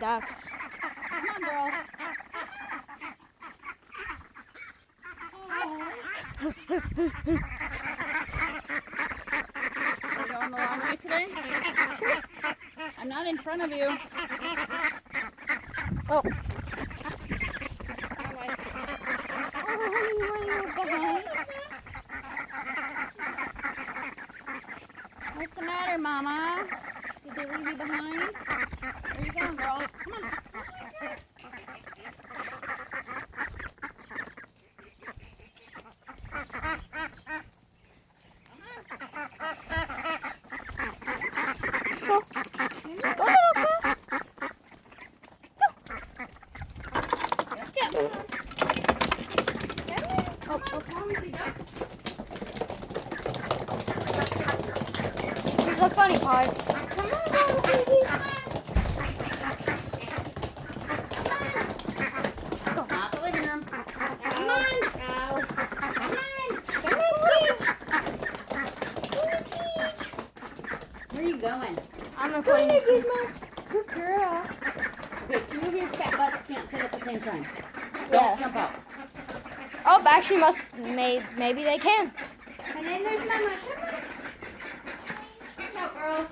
ducks. Come on, girl. Are you going the long way today? I'm not in front of you. Oh. What's the matter, Mama? Did they leave you behind? Where are you going, girl? Come on. This is the funny part. Come on, little baby. Not the living room. Come on. Ow. Come on. Come on, Peach. Where are you going? I'm recording it too. Good girl. Okay, two of your fat butts can't sit at the same time. Don't Yeah. jump out. Oh, actually, maybe they can. And then there's Mama. Come on. Come out, girl.